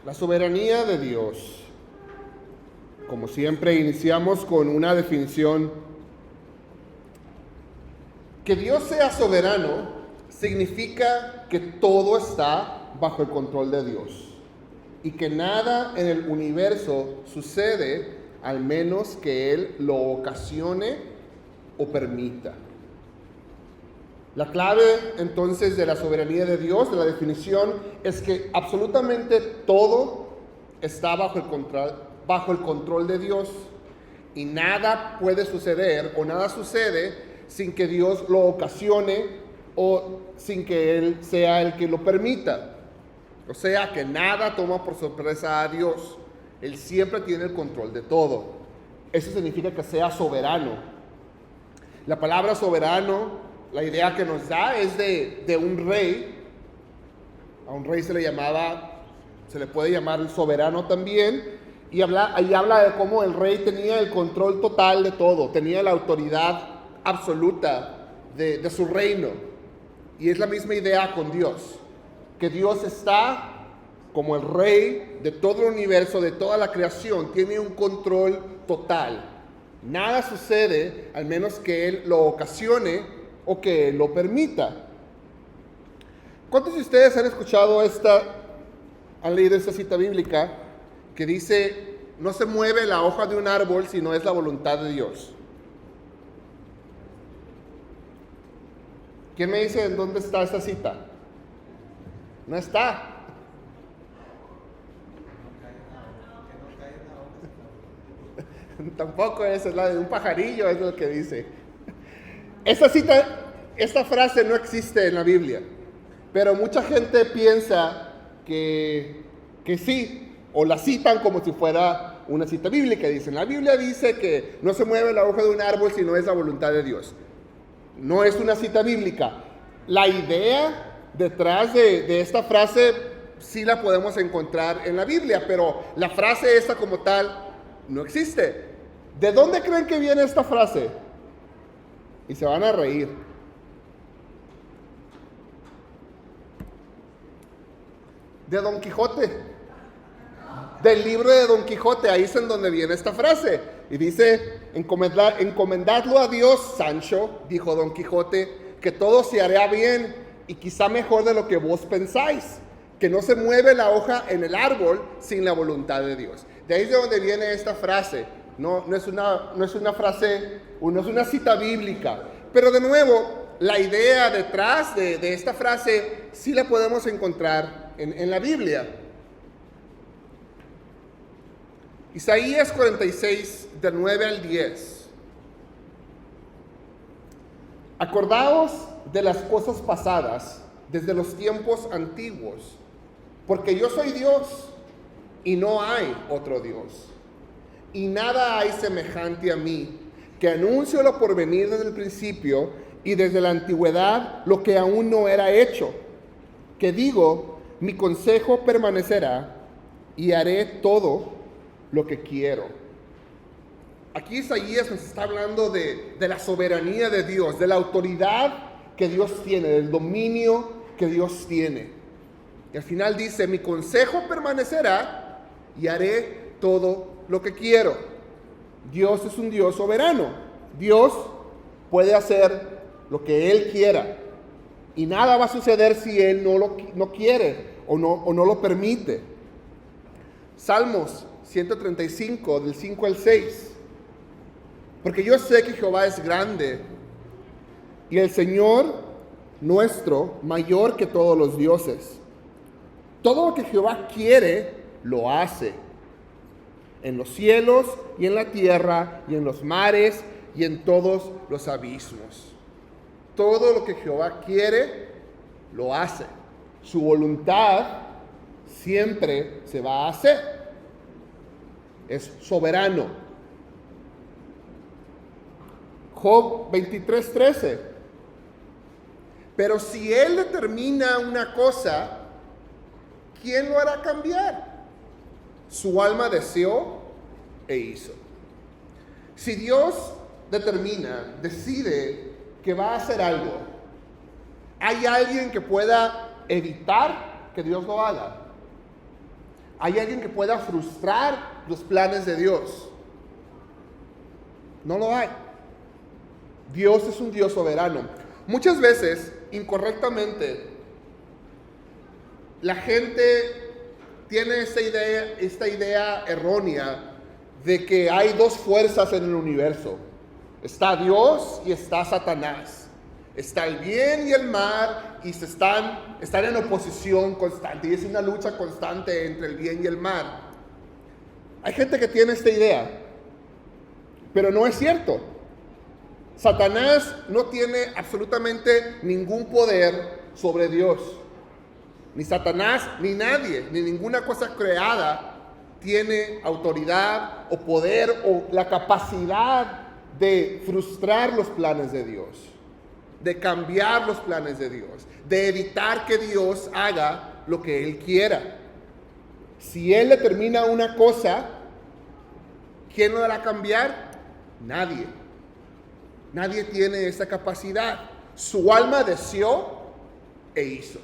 La soberanía de Dios. Como siempre, iniciamos con una definición. Que Dios sea soberano significa que todo está bajo el control de Dios y que nada en el universo sucede al menos que Él lo ocasione o permita. La clave entonces de la soberanía de Dios, de la definición, es que absolutamente todo está bajo el control de Dios y nada puede suceder o nada sucede sin que Dios lo ocasione o sin que Él sea el que lo permita. O sea que nada toma por sorpresa a Dios. Él siempre tiene el control de todo. Eso significa que sea soberano. La palabra soberano, la idea que nos da es de un rey. A un rey se le puede llamar el soberano también. Y ahí habla de cómo el rey tenía el control total de todo, tenía la autoridad absoluta de su reino. Y es la misma idea con Dios, que Dios está como el rey de todo el universo, de toda la creación, tiene un control total. Nada sucede al menos que Él lo ocasione o que Él lo permita. ¿Cuántos de ustedes han leído esta cita bíblica que dice, no se mueve la hoja de un árbol si no es la voluntad de Dios? ¿Quién me dice en dónde está esta cita? No está. Tampoco es la de un pajarillo, es lo que dice. Esta frase no existe en la Biblia, pero mucha gente piensa que sí, o la citan como si fuera una cita bíblica. Dicen, la Biblia dice que no se mueve la hoja de un árbol si no es la voluntad de Dios. No es una cita bíblica. La idea detrás de esta frase sí la podemos encontrar en la Biblia, pero la frase esta como tal no existe. ¿De dónde creen que viene esta frase? Y se van a reír. De Don Quijote. Del libro de Don Quijote, ahí es en donde viene esta frase. Y dice, encomendadlo a Dios, Sancho, dijo Don Quijote, que todo se hará bien y quizá mejor de lo que vos pensáis, que no se mueve la hoja en el árbol sin la voluntad de Dios. De ahí es de donde viene esta frase. No es una frase, no es una cita bíblica. Pero de nuevo, la idea detrás de esta frase sí la podemos encontrar en la Biblia. Isaías 46, del 9 al 10. Acordaos de las cosas pasadas desde los tiempos antiguos, porque yo soy Dios y no hay otro Dios. Y nada hay semejante a mí, que anuncio lo por venir desde el principio y desde la antigüedad lo que aún no era hecho. Que digo, mi consejo permanecerá y haré todo lo que quiero. Aquí Isaías nos está hablando de la soberanía de Dios, de la autoridad que Dios tiene, del dominio que Dios tiene. Y al final dice, mi consejo permanecerá y haré todo lo que quiero. Dios es un Dios soberano. Dios puede hacer lo que Él quiera. Y nada va a suceder si Él no quiere o no lo permite. Salmos 135, del 5 al 6. Porque yo sé que Jehová es grande y el Señor nuestro mayor que todos los dioses. Todo lo que Jehová quiere, lo hace. En los cielos y en la tierra y en los mares y en todos los abismos. Todo lo que Jehová quiere, lo hace. Su voluntad siempre se va a hacer. Es soberano. Job 23:13. Pero si Él determina una cosa, ¿quién lo hará cambiar? Su alma deseó e hizo. Si Dios decide que va a hacer algo, ¿hay alguien que pueda evitar que Dios lo haga? ¿Hay alguien que pueda frustrar los planes de Dios? No lo hay. Dios es un Dios soberano. Muchas veces, incorrectamente, la gente tiene esta idea errónea de que hay dos fuerzas en el universo. Está Dios y está Satanás. Está el bien y el mal y están en oposición constante. Y es una lucha constante entre el bien y el mal. Hay gente que tiene esta idea, pero no es cierto. Satanás no tiene absolutamente ningún poder sobre Dios. Ni Satanás, ni nadie, ni ninguna cosa creada tiene autoridad o poder o la capacidad de frustrar los planes de Dios, de cambiar los planes de Dios, de evitar que Dios haga lo que Él quiera. Si Él determina una cosa, ¿quién lo hará a cambiar? Nadie. Nadie tiene esa capacidad. Su alma deseó e hizo.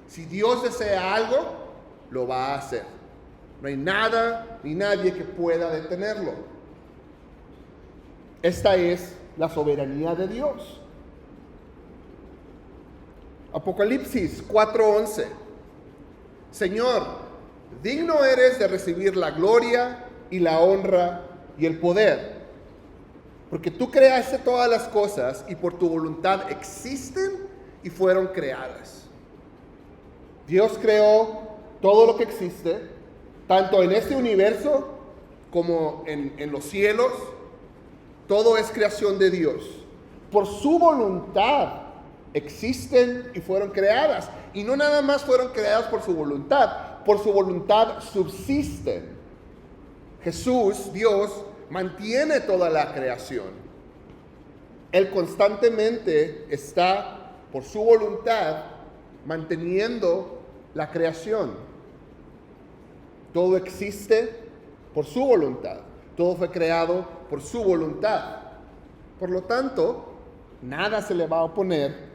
Si Dios desea algo, lo va a hacer. No hay nada ni nadie que pueda detenerlo. Esta es la soberanía de Dios. Apocalipsis 4:11. Señor, digno eres de recibir la gloria y la honra y el poder, porque tú creaste todas las cosas y por tu voluntad existen y fueron creadas. Dios creó todo lo que existe, tanto en este universo como en los cielos. Todo es creación de Dios. Por su voluntad existen y fueron creadas. Y no nada más fueron creadas por su voluntad subsisten. Jesús, Dios, mantiene toda la creación. Él constantemente está, por su voluntad, manteniendo la creación. Todo existe por su voluntad. Todo fue creado por su voluntad. Por lo tanto, nada se le va a oponer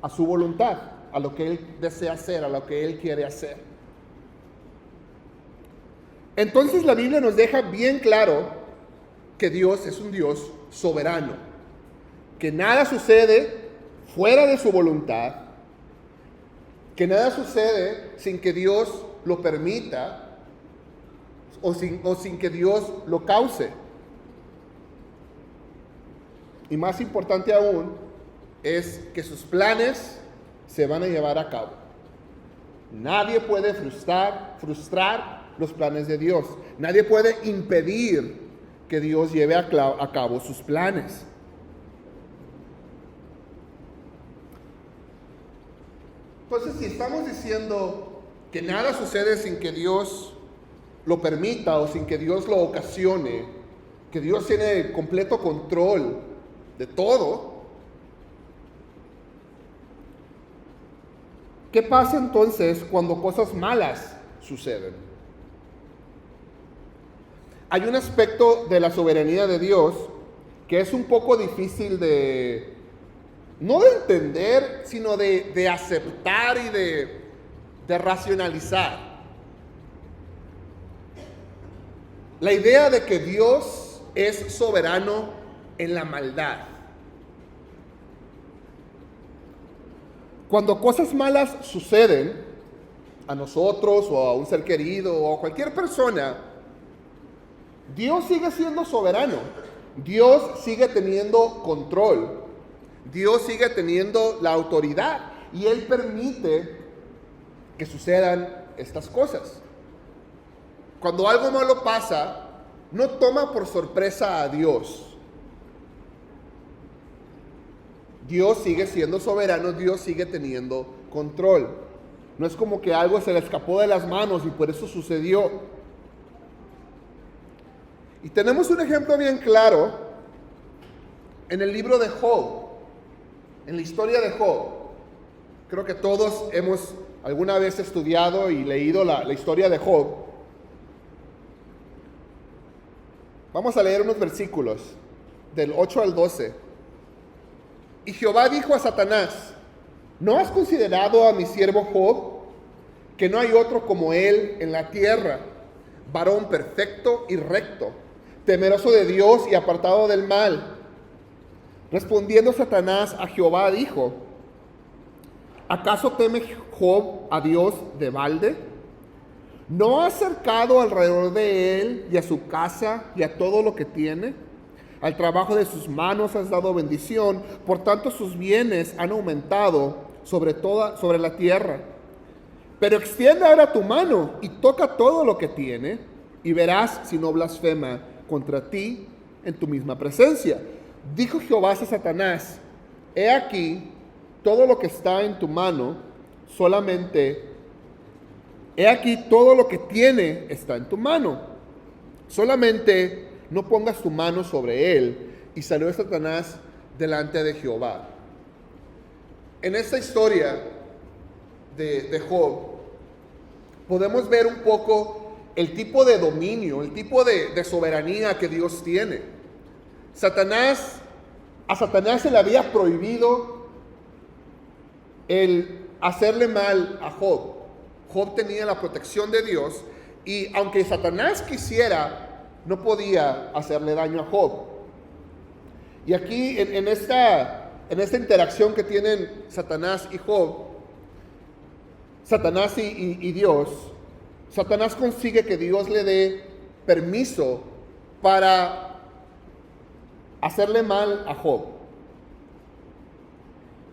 a su voluntad, a lo que Él desea hacer, a lo que Él quiere hacer. Entonces la Biblia nos deja bien claro que Dios es un Dios soberano, que nada sucede fuera de su voluntad, que nada sucede sin que Dios lo permita o sin que Dios lo cause. Y más importante aún es que sus planes se van a llevar a cabo. Nadie puede frustrar los planes de Dios. Nadie puede impedir que Dios lleve a cabo sus planes. Entonces, si estamos diciendo que nada sucede sin que Dios lo permita o sin que Dios lo ocasione, que Dios tiene completo control de todo, ¿qué pasa entonces cuando cosas malas suceden? Hay un aspecto de la soberanía de Dios que es un poco difícil no de entender, sino de aceptar y de racionalizar. La idea de que Dios es soberano en la maldad. Cuando cosas malas suceden a nosotros o a un ser querido o a cualquier persona, Dios sigue siendo soberano. Dios sigue teniendo control. Dios sigue teniendo la autoridad y Él permite que sucedan estas cosas. Cuando algo malo pasa, no toma por sorpresa a Dios. Dios sigue siendo soberano, Dios sigue teniendo control. No es como que algo se le escapó de las manos y por eso sucedió. Y tenemos un ejemplo bien claro en el libro de Job. En la historia de Job, creo que todos hemos alguna vez estudiado y leído la historia de Job. Vamos a leer unos versículos del 8 al 12. Y Jehová dijo a Satanás: ¿no has considerado a mi siervo Job, que no hay otro como él en la tierra, varón perfecto y recto, temeroso de Dios y apartado del mal. Respondiendo Satanás a Jehová dijo: ¿acaso teme Job a Dios de balde? ¿No ha cercado alrededor de él y a su casa y a todo lo que tiene? Al trabajo de sus manos has dado bendición, por tanto sus bienes han aumentado sobre la tierra. Pero extiende ahora tu mano y toca todo lo que tiene, y verás si no blasfema contra ti en tu misma presencia. Dijo Jehová a Satanás: he aquí todo lo que está en tu mano, he aquí todo lo que tiene está en tu mano, solamente no pongas tu mano sobre él. Y salió Satanás delante de Jehová. En esta historia de Job, podemos ver un poco el tipo de dominio, el tipo de soberanía que Dios tiene. A Satanás se le había prohibido el hacerle mal a Job. Job tenía la protección de Dios, y aunque Satanás quisiera, no podía hacerle daño a Job. Y aquí en esta interacción que tienen Satanás y Job, Satanás y Dios, Satanás consigue que Dios le dé permiso para hacerle mal a Job.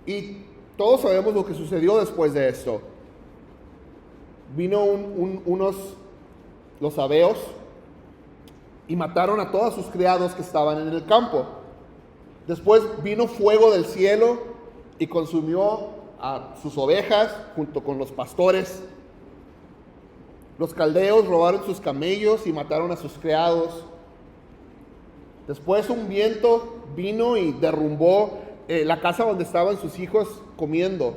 Y todos sabemos lo que sucedió después de esto. Vino los sabeos y mataron a todos sus criados que estaban en el campo. Después vino fuego del cielo y consumió a sus ovejas junto con los pastores. Los caldeos robaron sus camellos y mataron a sus criados. Después un viento vino y derrumbó la casa donde estaban sus hijos comiendo.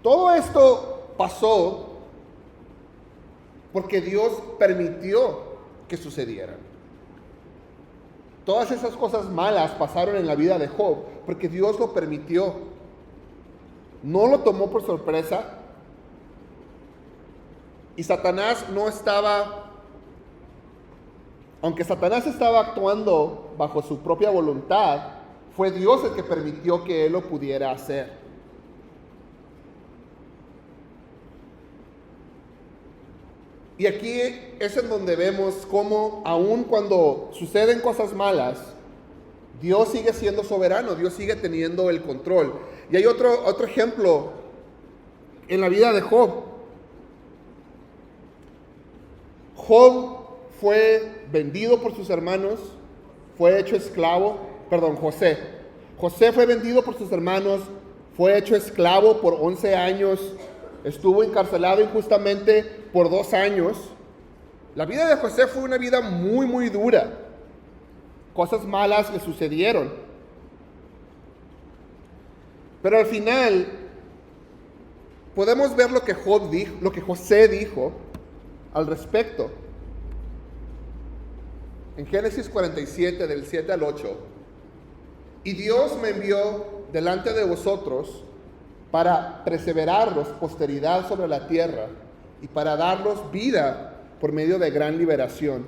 Todo esto pasó porque Dios permitió que sucedieran. Todas esas cosas malas pasaron en la vida de Job porque Dios lo permitió. No lo tomó por sorpresa. Y Satanás no estaba, aunque Satanás estaba actuando bajo su propia voluntad, fue Dios el que permitió que él lo pudiera hacer. Y aquí es en donde vemos cómo, aun cuando suceden cosas malas, Dios sigue siendo soberano, Dios sigue teniendo el control. Y hay otro ejemplo en la vida de Job. Job fue vendido por sus hermanos, fue hecho esclavo, José. José fue vendido por sus hermanos, fue hecho esclavo por 11 años, estuvo encarcelado injustamente por 2 años. La vida de José fue una vida muy, muy dura. Cosas malas le sucedieron. Pero al final podemos ver lo que José dijo al respecto. En Génesis 47, del 7 al 8. Y Dios me envió delante de vosotros para perseveraros posteridad sobre la tierra y para darlos vida por medio de gran liberación.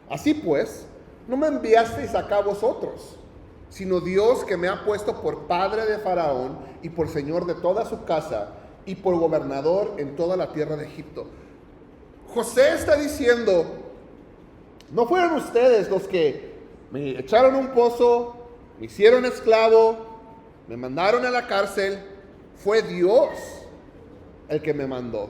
Así pues, no me enviasteis acá vosotros, sino Dios, que me ha puesto por padre de Faraón y por señor de toda su casa y por gobernador en toda la tierra de Egipto. José está diciendo: no fueron ustedes los que me echaron a un pozo, me hicieron esclavo, me mandaron a la cárcel. Fue Dios el que me mandó.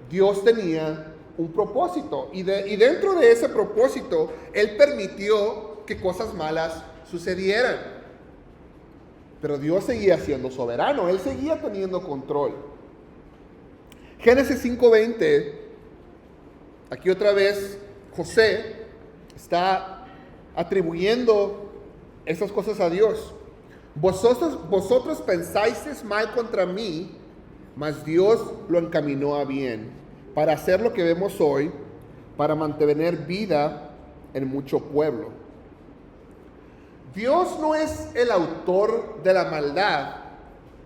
Dios tenía un propósito y dentro de ese propósito Él permitió que cosas malas sucedieran. Pero Dios seguía siendo soberano, Él seguía teniendo control. Génesis 5:20, aquí otra vez José está atribuyendo esas cosas a Dios. Vosotros pensáis mal contra mí, mas Dios lo encaminó a bien, para hacer lo que vemos hoy, para mantener vida en mucho pueblo. Dios no es el autor de la maldad,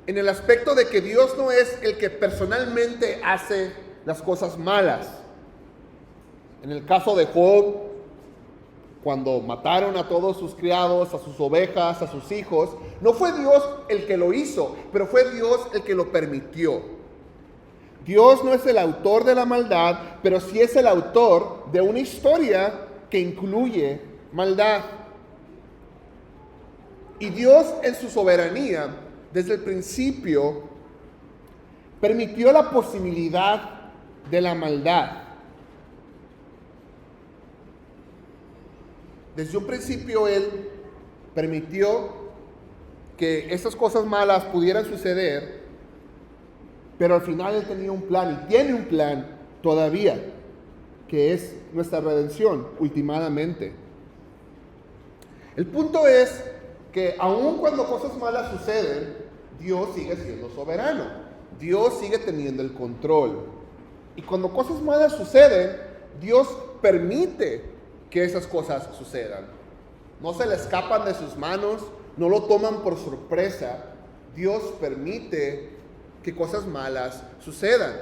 en el aspecto de que Dios no es el que personalmente hace las cosas malas. En el caso de Job, cuando mataron a todos sus criados, a sus ovejas, a sus hijos, no fue Dios el que lo hizo, pero fue Dios el que lo permitió. Dios no es el autor de la maldad, pero sí es el autor de una historia que incluye maldad. Y Dios en su soberanía, desde el principio, permitió la posibilidad de la maldad. Desde un principio Él permitió que esas cosas malas pudieran suceder, pero al final Él tenía un plan y tiene un plan todavía, que es nuestra redención, ultimadamente. El punto es que aun cuando cosas malas suceden, Dios sigue siendo soberano. Dios sigue teniendo el control. Y cuando cosas malas suceden, Dios permite que esas cosas sucedan. No se le escapan de sus manos, no lo toman por sorpresa. Dios permite que cosas malas sucedan.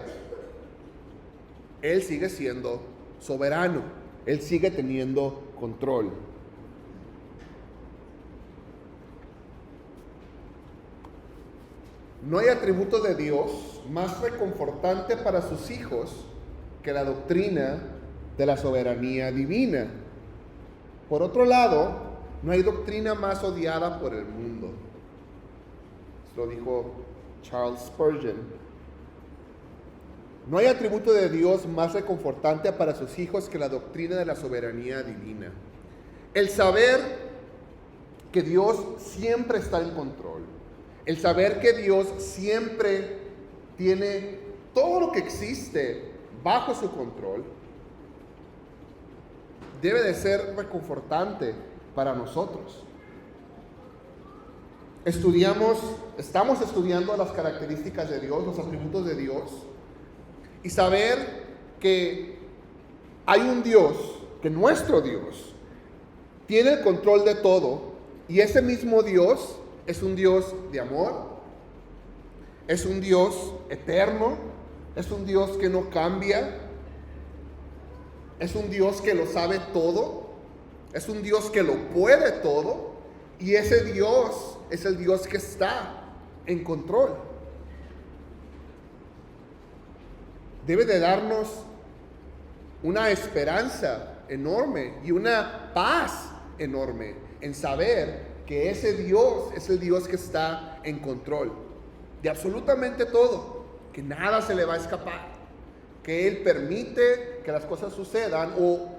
Él sigue siendo soberano. Él sigue teniendo control. No hay atributo de Dios más reconfortante para sus hijos que la doctrina de la soberanía divina. Por otro lado, no hay doctrina más odiada por el mundo. Esto lo dijo Charles Spurgeon. No hay atributo de Dios más reconfortante para sus hijos que la doctrina de la soberanía divina. El saber que Dios siempre está en control. El saber que Dios siempre tiene todo lo que existe bajo su control debe de ser reconfortante para nosotros. Estamos estudiando las características de Dios, los atributos de Dios, y saber que hay un Dios, que nuestro Dios tiene el control de todo, y ese mismo Dios es un Dios de amor, es un Dios eterno, es un Dios que no cambia, es un Dios que lo sabe todo, es un Dios que lo puede todo, y ese Dios es el Dios que está en control. Debe de darnos una esperanza enorme y una paz enorme en saber que ese Dios es el Dios que está en control de absolutamente todo, que nada se le va a escapar, que Él permite que las cosas sucedan o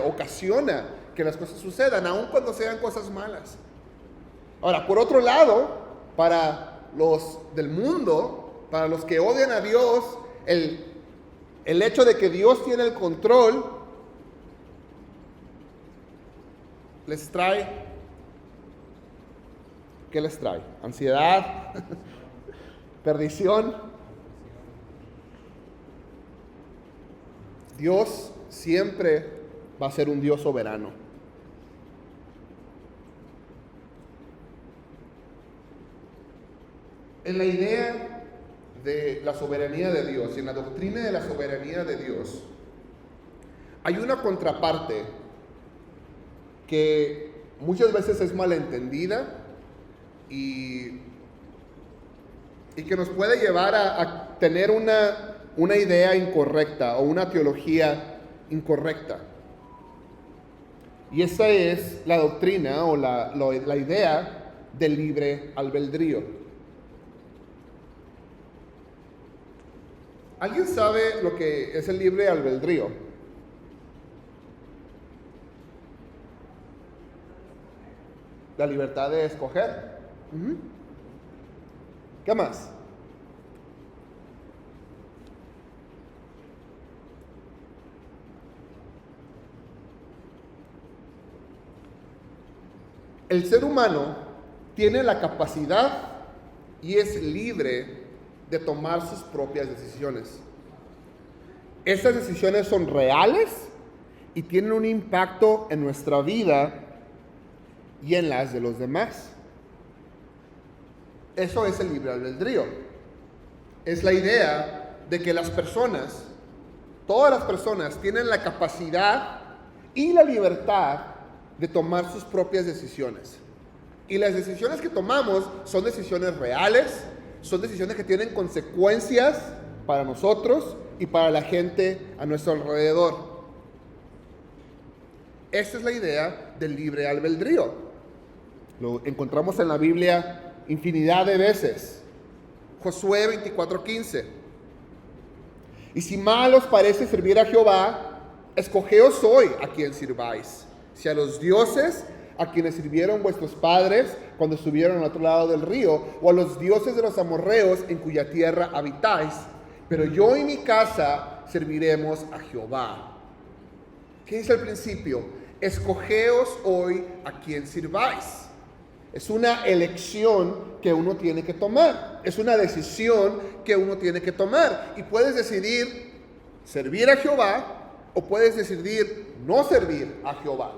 ocasiona que las cosas sucedan, aun cuando sean cosas malas. Ahora, por otro lado, para los del mundo, para los que odian a Dios, el hecho de que Dios tiene el control les trae, ¿qué les trae? Ansiedad, perdición. Dios siempre va a ser un Dios soberano. En la idea de la soberanía de Dios y en la doctrina de la soberanía de Dios, hay una contraparte que muchas veces es malentendida y que nos puede llevar a tener una idea incorrecta o una teología incorrecta. Y esa es la doctrina o la idea del libre albedrío. ¿Alguien sabe lo que es el libre albedrío? La libertad de escoger. ¿Qué más? El ser humano tiene la capacidad y es libre de tomar sus propias decisiones. Estas decisiones son reales y tienen un impacto en nuestra vida y en las de los demás. Eso es el libre albedrío. Es la idea de que las personas, todas las personas, tienen la capacidad y la libertad de tomar sus propias decisiones. Y las decisiones que tomamos son decisiones reales, son decisiones que tienen consecuencias para nosotros y para la gente a nuestro alrededor. Esta es la idea del libre albedrío. Lo encontramos en la Biblia infinidad de veces. Josué 24:15. Y si mal os parece servir a Jehová, escogeos hoy a quien sirváis. Si a los dioses a quienes sirvieron vuestros padres cuando estuvieron al otro lado del río, o a los dioses de los amorreos en cuya tierra habitáis. Pero yo y mi casa serviremos a Jehová. ¿Qué dice al principio? Escogeos hoy a quien sirváis. Es una elección que uno tiene que tomar. Es una decisión que uno tiene que tomar. Y puedes decidir servir a Jehová o puedes decidir no servir a Jehová.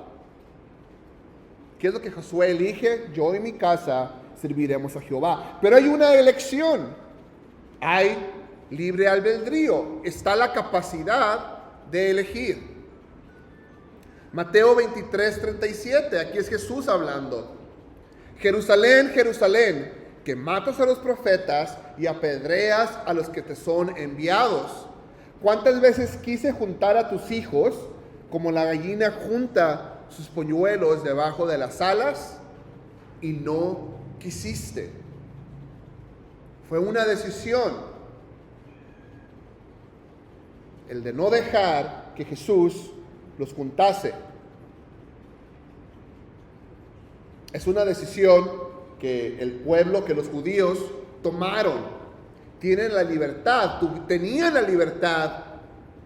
¿Qué es lo que Josué elige? Yo y mi casa serviremos a Jehová. Pero hay una elección. Hay libre albedrío. Está la capacidad de elegir. Mateo 23:37. Aquí es Jesús hablando. Jerusalén, Jerusalén, que matas a los profetas y apedreas a los que te son enviados. ¿Cuántas veces quise juntar a tus hijos como la gallina junta sus polluelos debajo de las alas y no quisiste? Fue una decisión, el de no dejar que Jesús los juntase. Es una decisión que el pueblo, que los judíos tomaron. Tienen la libertad, tenían la libertad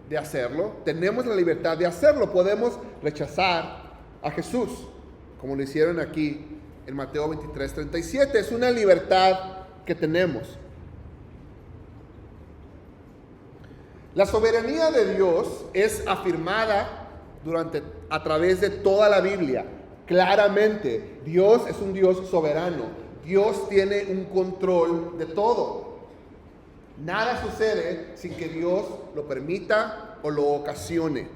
de hacerlo, tenemos la libertad de hacerlo. Podemos rechazar a Jesús, como lo hicieron aquí en Mateo 23:37. Es una libertad que tenemos. La soberanía de Dios es afirmada a través de toda la Biblia. Claramente, Dios es un Dios soberano. Dios tiene un control de todo. Nada sucede sin que Dios lo permita o lo ocasione.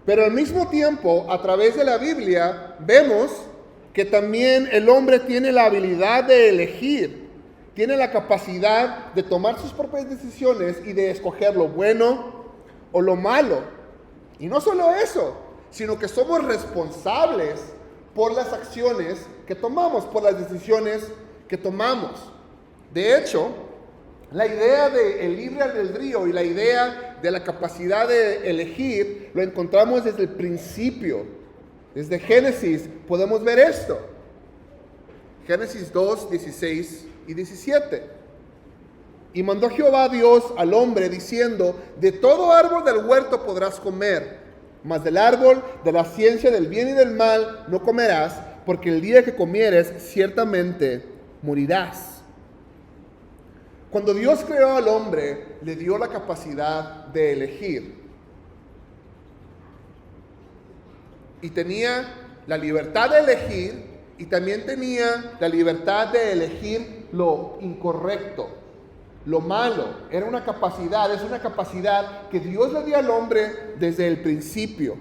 Pero al mismo tiempo, a través de la Biblia, vemos que también el hombre tiene la habilidad de elegir, tiene la capacidad de tomar sus propias decisiones y de escoger lo bueno o lo malo. Y no solo eso, sino que somos responsables por las acciones que tomamos, por las decisiones que tomamos. De hecho, la idea del libre albedrío y la idea de la capacidad de elegir lo encontramos desde el principio. Desde Génesis podemos ver esto. Génesis 2, 16 y 17. Y mandó Jehová Dios al hombre diciendo: de todo árbol del huerto podrás comer, mas del árbol de la ciencia del bien y del mal no comerás, porque el día que comieres ciertamente morirás. Cuando Dios creó al hombre, le dio la capacidad de elegir. Y tenía la libertad de elegir y también tenía la libertad de elegir lo incorrecto, lo malo. Era una capacidad, es una capacidad que Dios le dio al hombre desde el principio.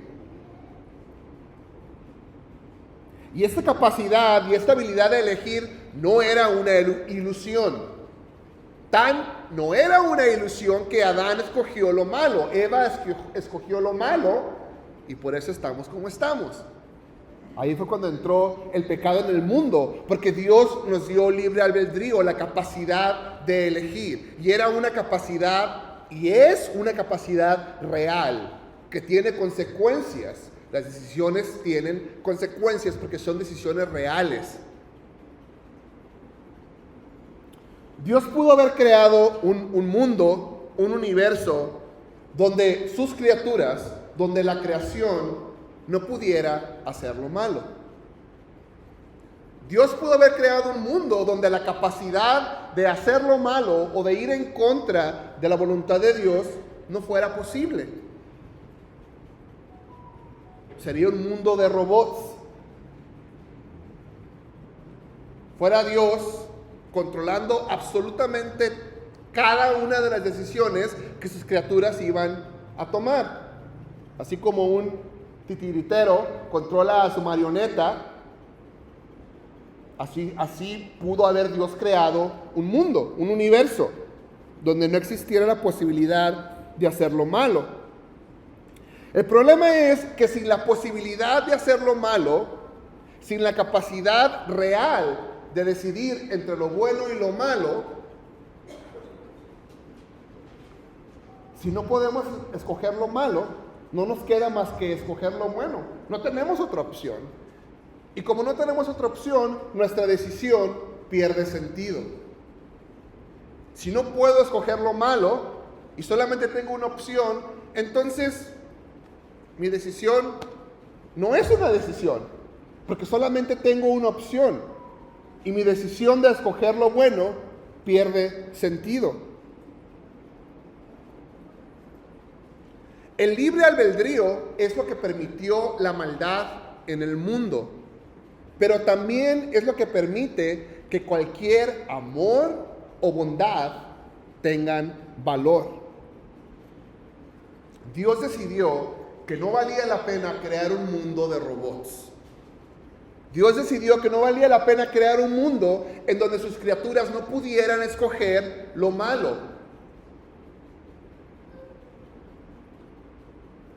Y esta capacidad y esta habilidad de elegir no era una ilusión. No era una ilusión que Adán escogió lo malo, Eva escogió lo malo y por eso estamos como estamos. Ahí fue cuando entró el pecado en el mundo, porque Dios nos dio libre albedrío, la capacidad de elegir. Y era una capacidad, y es una capacidad real, que tiene consecuencias. Las decisiones tienen consecuencias porque son decisiones reales. Dios pudo haber creado un mundo, un universo, donde sus criaturas, donde la creación no pudiera hacer lo malo. Dios pudo haber creado un mundo donde la capacidad de hacer lo malo o de ir en contra de la voluntad de Dios no fuera posible. Sería un mundo de robots. fuera Dios controlando absolutamente cada una de las decisiones que sus criaturas iban a tomar. Así como un titiritero controla a su marioneta, así pudo haber Dios creado un mundo, un universo, donde no existiera la posibilidad de hacer lo malo. El problema es que sin la posibilidad de hacer lo malo, sin la capacidad real de decidir entre lo bueno y lo malo, si no podemos escoger lo malo, no nos queda más que escoger lo bueno. No tenemos otra opción. Y como no tenemos otra opción, nuestra decisión pierde sentido. Si no puedo escoger lo malo y solamente tengo una opción, entonces mi decisión no es una decisión, porque solamente tengo una opción. Y mi decisión de escoger lo bueno pierde sentido. El libre albedrío es lo que permitió la maldad en el mundo, pero también es lo que permite que cualquier amor o bondad tengan valor. Dios decidió que no valía la pena crear un mundo de robots. Dios decidió que no valía la pena crear un mundo en donde sus criaturas no pudieran escoger lo malo.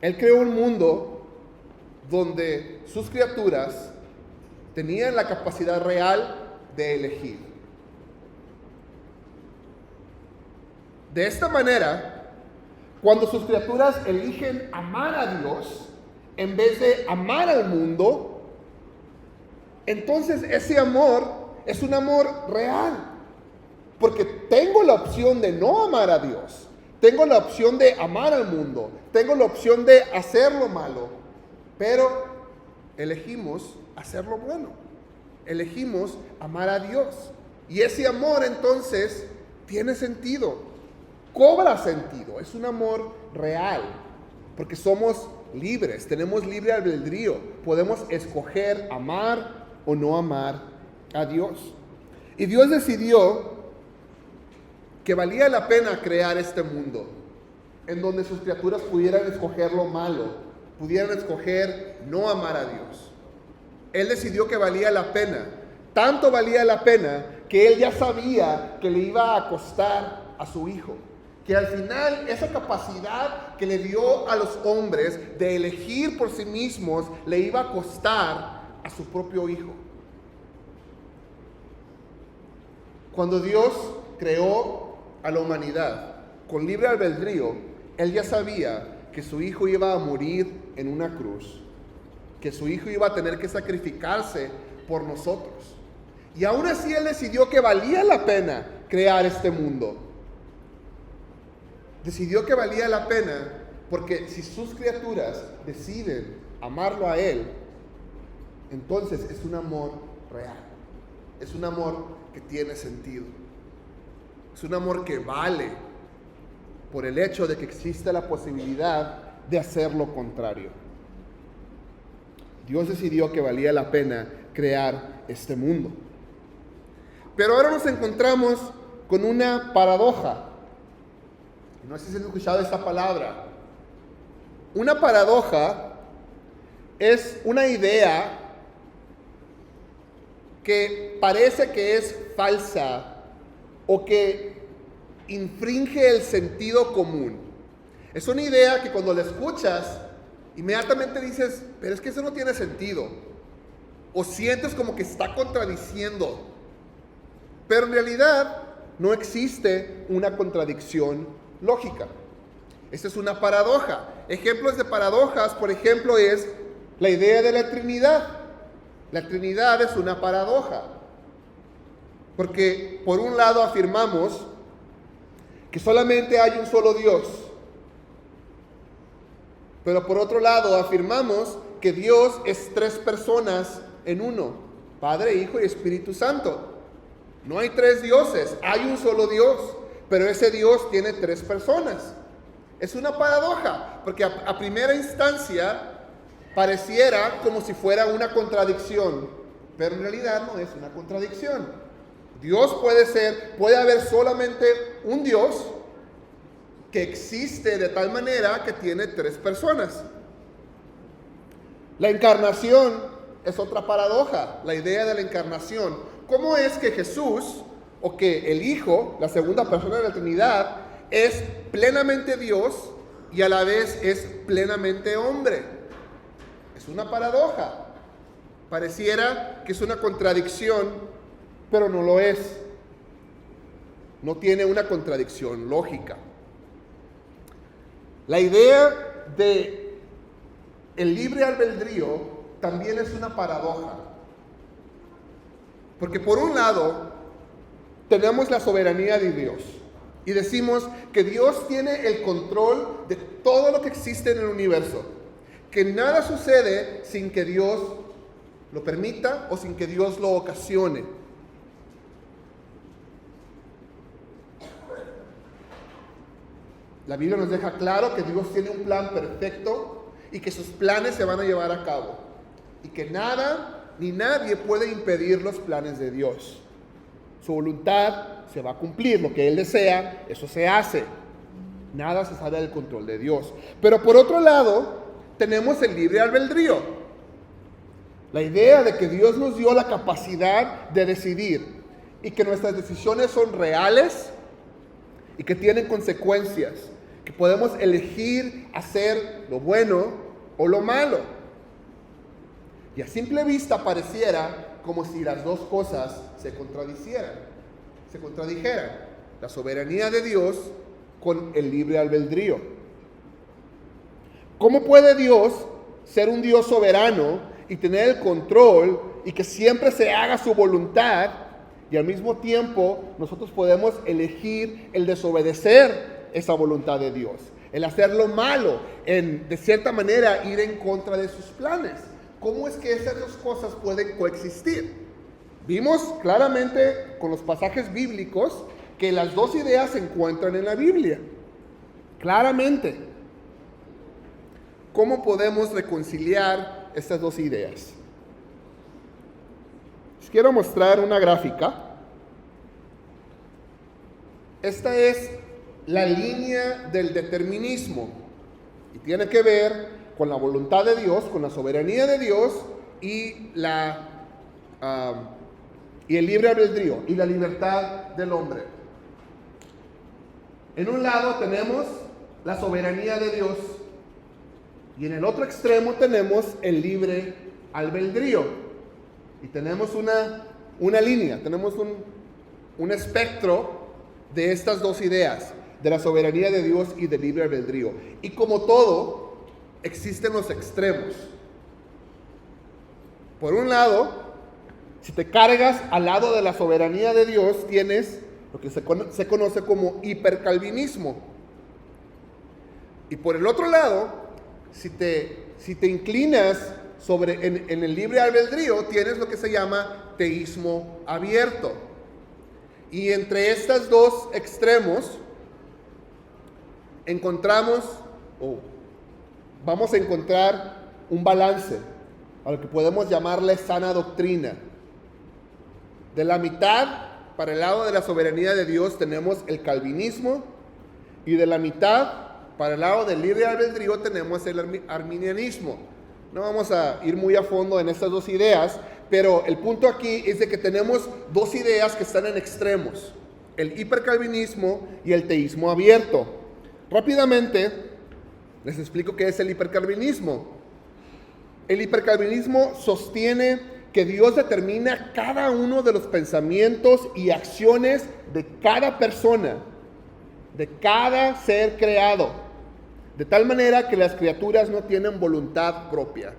Él creó un mundo donde sus criaturas tenían la capacidad real de elegir. De esta manera, cuando sus criaturas eligen amar a Dios en vez de amar al mundo, entonces ese amor es un amor real. Porque tengo la opción de no amar a Dios. Tengo la opción de amar al mundo. Tengo la opción de hacer lo malo. Pero elegimos hacer lo bueno. Elegimos amar a Dios. Y ese amor entonces tiene sentido. Cobra sentido. Es un amor real. Porque somos libres. Tenemos libre albedrío. Podemos escoger amar o no amar a Dios. Y Dios decidió que valía la pena crear este mundo en donde sus criaturas pudieran escoger lo malo, pudieran escoger no amar a Dios. Él decidió que valía la pena. Tanto valía la pena que él ya sabía que le iba a costar a su hijo. Que al final esa capacidad que le dio a los hombres de elegir por sí mismos le iba a costar a su propio hijo. Cuando Dios creó a la humanidad con libre albedrío, Él ya sabía que su hijo iba a morir en una cruz, que su hijo iba a tener que sacrificarse por nosotros. Y aún así Él decidió que valía la pena crear este mundo. Decidió que valía la pena porque si sus criaturas deciden amarlo a Él, entonces es un amor real. Es un amor que tiene sentido. Es un amor que vale por el hecho de que existe la posibilidad de hacer lo contrario. Dios decidió que valía la pena crear este mundo. Pero ahora nos encontramos con una paradoja. No sé si han escuchado esta palabra. Una paradoja es una idea que parece que es falsa o que infringe el sentido común. Es una idea que cuando la escuchas, inmediatamente dices, pero es que eso no tiene sentido. O sientes como que está contradiciendo. Pero en realidad no existe una contradicción lógica. Esta es una paradoja. Ejemplos de paradojas, por ejemplo, es la idea de la Trinidad. La Trinidad es una paradoja. Porque por un lado afirmamos que solamente hay un solo Dios. Pero por otro lado afirmamos que Dios es tres personas en uno: Padre, Hijo y Espíritu Santo. No hay tres dioses, hay un solo Dios, pero ese Dios tiene tres personas. Es una paradoja, porque a primera instancia pareciera como si fuera una contradicción. pero en realidad no es una contradicción. Dios puede haber solamente un Dios que existe de tal manera que tiene tres personas. La encarnación es otra paradoja, la idea de la encarnación. ¿Cómo es que Jesús, o que el Hijo, la segunda persona de la Trinidad, es plenamente Dios y a la vez es plenamente hombre? Es una paradoja. Pareciera que es una contradicción, pero no lo es. No tiene una contradicción lógica. La idea de el libre albedrío también es una paradoja. Porque por un lado, tenemos la soberanía de Dios. Y decimos que Dios tiene el control de todo lo que existe en el universo. Que nada sucede sin que Dios lo permita o sin que Dios lo ocasione. La Biblia nos deja claro que Dios tiene un plan perfecto y que sus planes se van a llevar a cabo. Y que nada ni nadie puede impedir los planes de Dios. Su voluntad se va a cumplir, lo que Él desea, eso se hace. Nada se sale del control de Dios. Pero por otro lado, tenemos el libre albedrío. La idea de que Dios nos dio la capacidad de decidir y que nuestras decisiones son reales y que tienen consecuencias, que podemos elegir hacer lo bueno o lo malo. Y a simple vista pareciera como si las dos cosas se contradijeran. La soberanía de Dios con el libre albedrío. ¿Cómo puede Dios ser un Dios soberano y tener el control y que siempre se haga su voluntad, y al mismo tiempo nosotros podemos elegir el desobedecer esa voluntad de Dios, el hacer lo malo, de cierta manera ir en contra de sus planes? ¿Cómo es que esas dos cosas pueden coexistir? Vimos claramente con los pasajes bíblicos que las dos ideas se encuentran en la Biblia. Claramente. ¿Cómo podemos reconciliar estas dos ideas? Les quiero mostrar una gráfica. Esta es la línea del determinismo y tiene que ver con la voluntad de Dios, con la soberanía de Dios y el libre albedrío y la libertad del hombre. En un lado tenemos la soberanía de Dios y en el otro extremo tenemos el libre albedrío. Y tenemos una línea, tenemos un espectro de estas dos ideas, de la soberanía de Dios y del libre albedrío. Y como todo, existen los extremos. Por un lado, si te cargas al lado de la soberanía de Dios, tienes lo que se conoce como hipercalvinismo. Y por el otro lado, si te inclinas en el libre albedrío, tienes lo que se llama teísmo abierto. Y entre estos dos extremos vamos a encontrar un balance, a lo que podemos llamarle sana doctrina. De la mitad, para el lado de la soberanía de Dios, tenemos el calvinismo, y de la mitad, para el lado del libre albedrío, tenemos el arminianismo. No vamos a ir muy a fondo en estas dos ideas, pero el punto aquí es de que tenemos dos ideas que están en extremos: el hipercalvinismo y el teísmo abierto. Rápidamente les explico qué es el hipercalvinismo. El hipercalvinismo sostiene que Dios determina cada uno de los pensamientos y acciones de cada persona, de cada ser creado, de tal manera que las criaturas no tienen voluntad propia.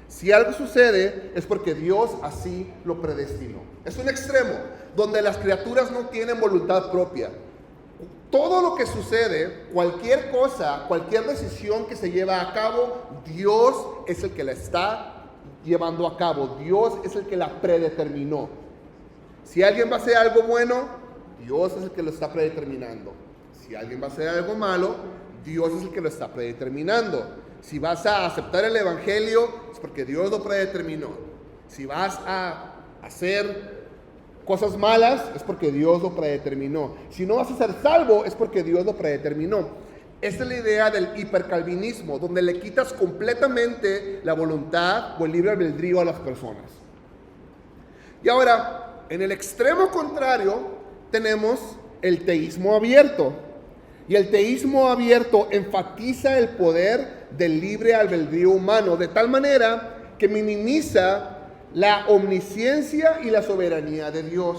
Si algo sucede es porque Dios así lo predestinó. Es un extremo donde las criaturas no tienen voluntad propia. Todo lo que sucede, cualquier cosa, cualquier decisión que se lleva a cabo, Dios es el que la está llevando a cabo. Dios es el que la predeterminó. Si alguien va a hacer algo bueno, Dios es el que lo está predeterminando. Si alguien va a hacer algo malo, Dios es el que lo está predeterminando. Si vas a aceptar el evangelio, es porque Dios lo predeterminó. Si vas a hacer cosas malas, es porque Dios lo predeterminó. Si no vas a ser salvo, es porque Dios lo predeterminó. Esta es la idea del hipercalvinismo, donde le quitas completamente la voluntad o el libre albedrío a las personas. Y ahora, en el extremo contrario, tenemos el teísmo abierto. Y el teísmo abierto enfatiza el poder del libre albedrío humano, de tal manera que minimiza la omnisciencia y la soberanía de Dios.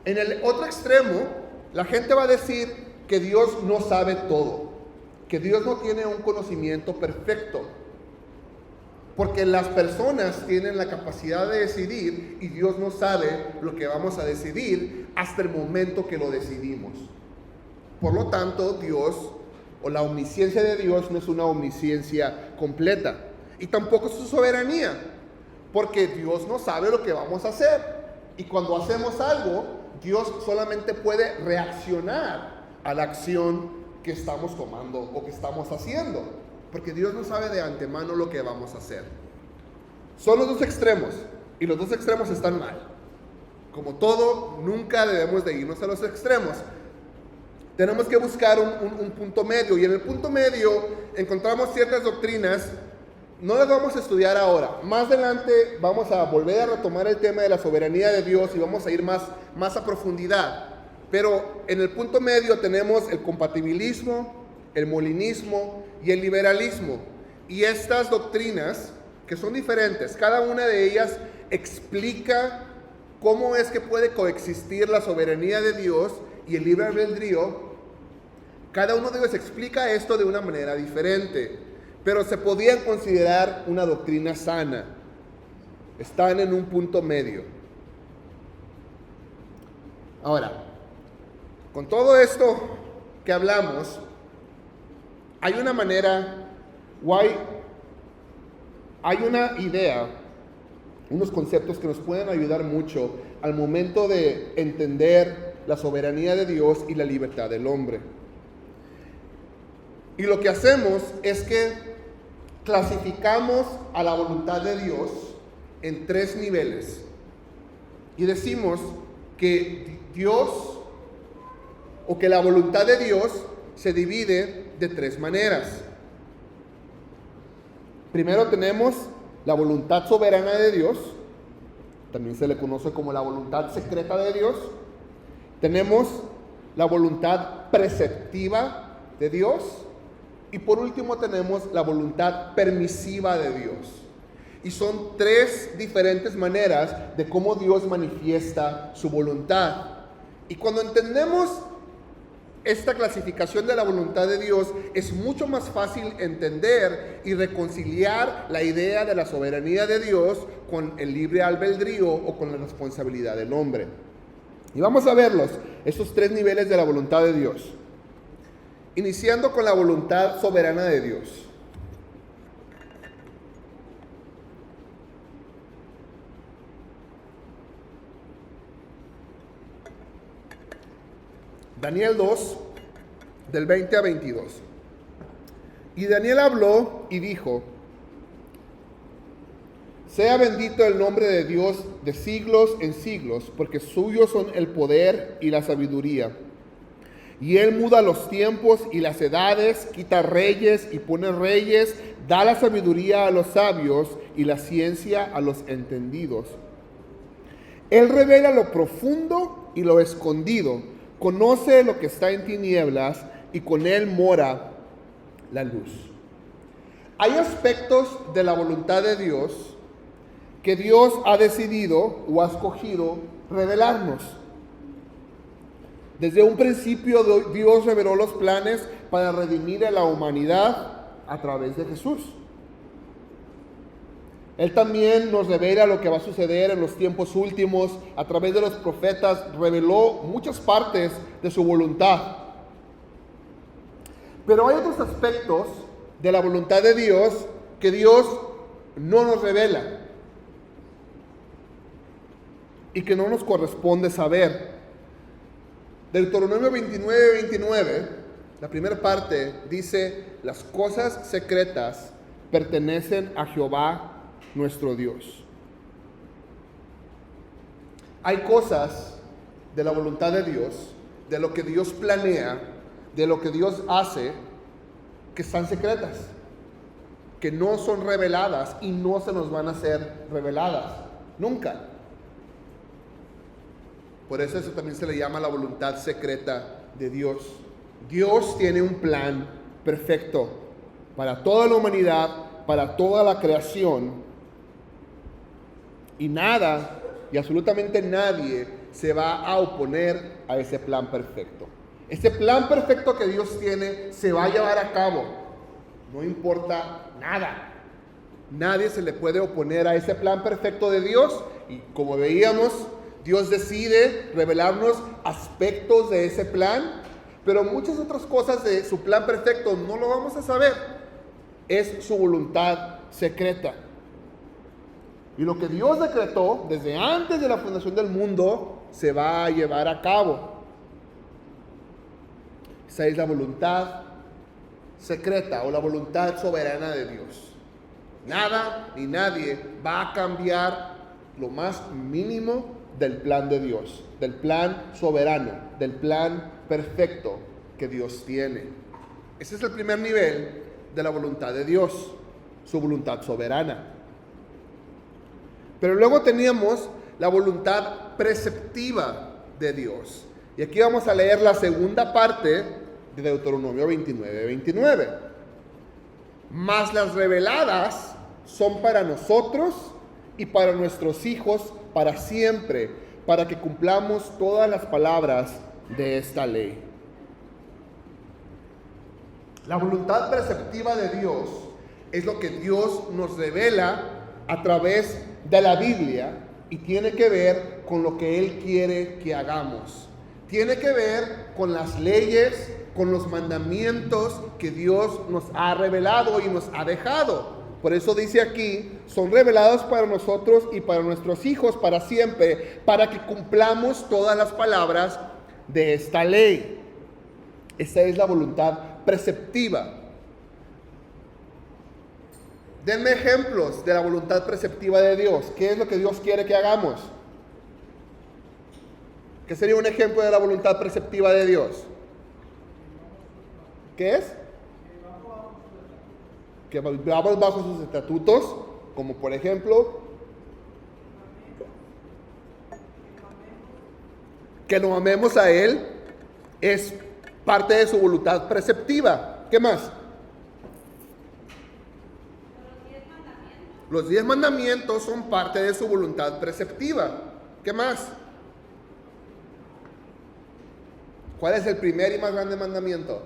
En el otro extremo, la gente va a decir que Dios no sabe todo, que Dios no tiene un conocimiento perfecto, porque las personas tienen la capacidad de decidir y Dios no sabe lo que vamos a decidir hasta el momento que lo decidimos. Por lo tanto, Dios o la omnisciencia de Dios no es una omnisciencia completa, y tampoco es su soberanía, porque Dios no sabe lo que vamos a hacer. Y cuando hacemos algo, Dios solamente puede reaccionar a la acción que estamos tomando o que estamos haciendo, porque Dios no sabe de antemano lo que vamos a hacer. Son los dos extremos, y los dos extremos están mal. Como todo, nunca debemos de irnos a los extremos. Tenemos que buscar un punto medio, y en el punto medio encontramos ciertas doctrinas. No las vamos a estudiar ahora. Más adelante vamos a volver a retomar el tema de la soberanía de Dios y vamos a ir más a profundidad. Pero en el punto medio tenemos el compatibilismo, el molinismo y el liberalismo. Y estas doctrinas, que son diferentes, cada una de ellas explica cómo es que puede coexistir la soberanía de Dios y el libre albedrío. Cada uno de ellos explica esto de una manera diferente, pero se podían considerar una doctrina sana. Están en un punto medio. Ahora, con todo esto que hablamos, hay una manera, o hay una idea, unos conceptos que nos pueden ayudar mucho al momento de entender la soberanía de Dios y la libertad del hombre. Y lo que hacemos es que clasificamos a la voluntad de Dios en 3 niveles. Y decimos que Dios, o que la voluntad de Dios se divide de 3 maneras. Primero tenemos la voluntad soberana de Dios, también se le conoce como la voluntad secreta de Dios. Tenemos la voluntad preceptiva de Dios. Y por último tenemos la voluntad permisiva de Dios. Y son 3 diferentes maneras de cómo Dios manifiesta su voluntad. Y cuando entendemos esta clasificación de la voluntad de Dios, es mucho más fácil entender y reconciliar la idea de la soberanía de Dios con el libre albedrío o con la responsabilidad del hombre. Y vamos a verlos, estos 3 niveles de la voluntad de Dios. Iniciando con la voluntad soberana de Dios. Daniel 2, del 20 a 22. Y Daniel habló y dijo: sea bendito el nombre de Dios de siglos en siglos, porque suyos son el poder y la sabiduría. Y Él muda los tiempos y las edades, quita reyes y pone reyes, da la sabiduría a los sabios y la ciencia a los entendidos. Él revela lo profundo y lo escondido, conoce lo que está en tinieblas y con Él mora la luz. Hay aspectos de la voluntad de Dios que Dios ha decidido o ha escogido revelarnos. Desde un principio Dios reveló los planes para redimir a la humanidad a través de Jesús. Él también nos revela lo que va a suceder en los tiempos últimos. A través de los profetas reveló muchas partes de su voluntad. Pero hay otros aspectos de la voluntad de Dios que Dios no nos revela y que no nos corresponde saber. Deuteronomio 29, la primera parte dice: las cosas secretas pertenecen a Jehová nuestro Dios. Hay cosas de la voluntad de Dios, de lo que Dios planea, de lo que Dios hace, que están secretas, que no son reveladas y no se nos van a ser reveladas, nunca. Por eso también se le llama la voluntad secreta de Dios. Dios tiene un plan perfecto para toda la humanidad, para toda la creación, y nada y absolutamente nadie se va a oponer a ese plan perfecto. Ese plan perfecto que Dios tiene se va a llevar a cabo, no importa nada. Nadie se le puede oponer a ese plan perfecto de Dios, y como veíamos, Dios decide revelarnos aspectos de ese plan, pero muchas otras cosas de su plan perfecto no lo vamos a saber. Es su voluntad secreta. Y lo que Dios decretó desde antes de la fundación del mundo se va a llevar a cabo. Esa es la voluntad secreta o la voluntad soberana de Dios. Nada ni nadie va a cambiar lo más mínimo del plan de Dios, del plan soberano, del plan perfecto que Dios tiene. Ese es el primer nivel de la voluntad de Dios, su voluntad soberana. Pero luego teníamos la voluntad preceptiva de Dios. Y aquí vamos a leer la segunda parte de Deuteronomio 29:29. Mas las reveladas son para nosotros y para nuestros hijos para siempre, para que cumplamos todas las palabras de esta ley. La voluntad preceptiva de Dios es lo que Dios nos revela a través de la Biblia y tiene que ver con lo que Él quiere que hagamos. Tiene que ver con las leyes, con los mandamientos que Dios nos ha revelado y nos ha dejado. Por eso dice aquí, son revelados para nosotros y para nuestros hijos para siempre, para que cumplamos todas las palabras de esta ley. Esa es la voluntad preceptiva. Denme ejemplos de la voluntad preceptiva de Dios. ¿Qué es lo que Dios quiere que hagamos? ¿Qué sería un ejemplo de la voluntad preceptiva de Dios? ¿Qué es? Que vivamos bajo sus estatutos, como por ejemplo, que lo amemos a Él, es parte de su voluntad preceptiva. ¿Qué más? Los 10 mandamientos son parte de su voluntad preceptiva. ¿Qué más? ¿Cuál es el primer y más grande mandamiento?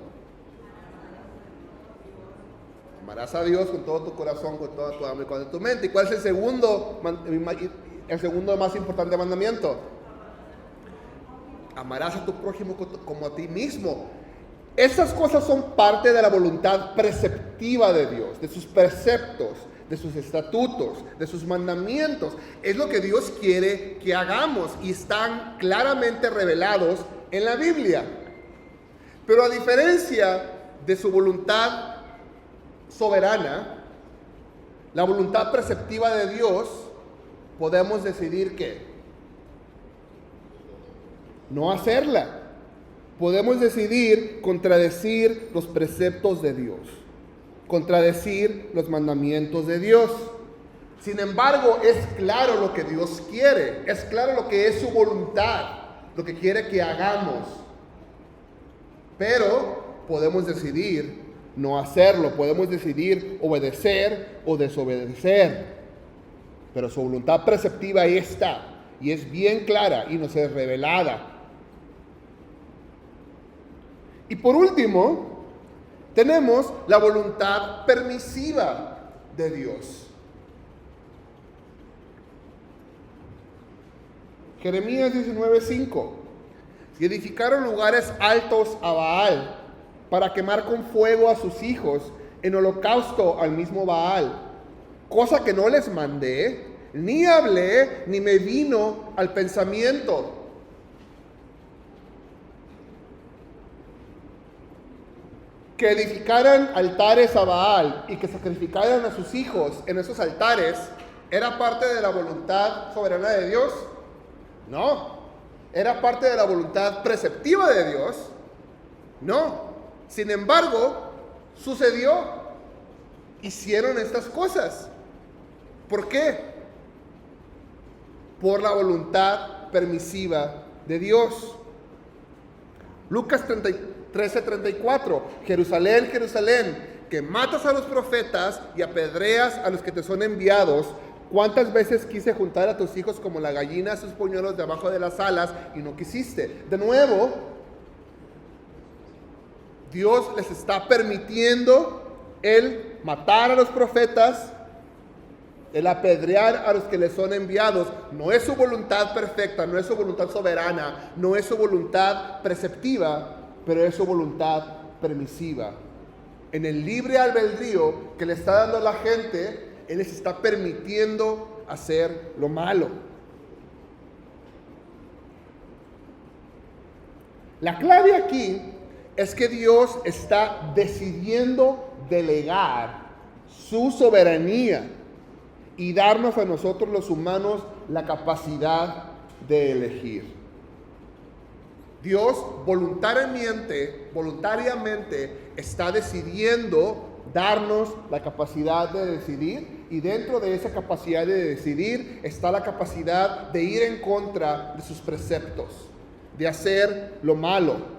Amarás a Dios con todo tu corazón, con toda tu alma y con toda tu mente. ¿Y cuál es el segundo más importante mandamiento? Amarás a tu prójimo como a ti mismo. Esas cosas son parte de la voluntad preceptiva de Dios, de sus preceptos, de sus estatutos, de sus mandamientos. Es lo que Dios quiere que hagamos y están claramente revelados en la Biblia. Pero a diferencia de su voluntad soberana, la voluntad preceptiva de Dios, podemos decidir ¿qué? No hacerla. Podemos decidir contradecir los preceptos de Dios, contradecir los mandamientos de Dios. Sin embargo, es claro lo que Dios quiere, es claro lo que es su voluntad, lo que quiere que hagamos. Pero podemos decidir no hacerlo, podemos decidir obedecer o desobedecer. Pero su voluntad preceptiva ahí está, y es bien clara y nos es revelada. Y por último, tenemos la voluntad permisiva de Dios. Jeremías 19:5. Y edificaron lugares altos a Baal, para quemar con fuego a sus hijos en holocausto al mismo Baal, cosa que no les mandé, ni hablé, ni me vino al pensamiento. Que edificaran altares a Baal y que sacrificaran a sus hijos en esos altares, ¿era parte de la voluntad soberana de Dios? No. ¿Era parte de la voluntad preceptiva de Dios? No. Sin embargo, sucedió. Hicieron estas cosas. ¿Por qué? Por la voluntad permisiva de Dios. Lucas 13:34. Jerusalén, Jerusalén, que matas a los profetas y apedreas a los que te son enviados. ¿Cuántas veces quise juntar a tus hijos como la gallina a sus polluelos debajo de las alas y no quisiste? De nuevo, Dios les está permitiendo el matar a los profetas, el apedrear a los que les son enviados. No es su voluntad perfecta, no es su voluntad soberana, no es su voluntad preceptiva, pero es su voluntad permisiva. En el libre albedrío que le está dando a la gente, Él les está permitiendo hacer lo malo. La clave aquí es que Dios está decidiendo delegar su soberanía y darnos a nosotros los humanos la capacidad de elegir. Dios voluntariamente está decidiendo darnos la capacidad de decidir, y dentro de esa capacidad de decidir está la capacidad de ir en contra de sus preceptos, de hacer lo malo.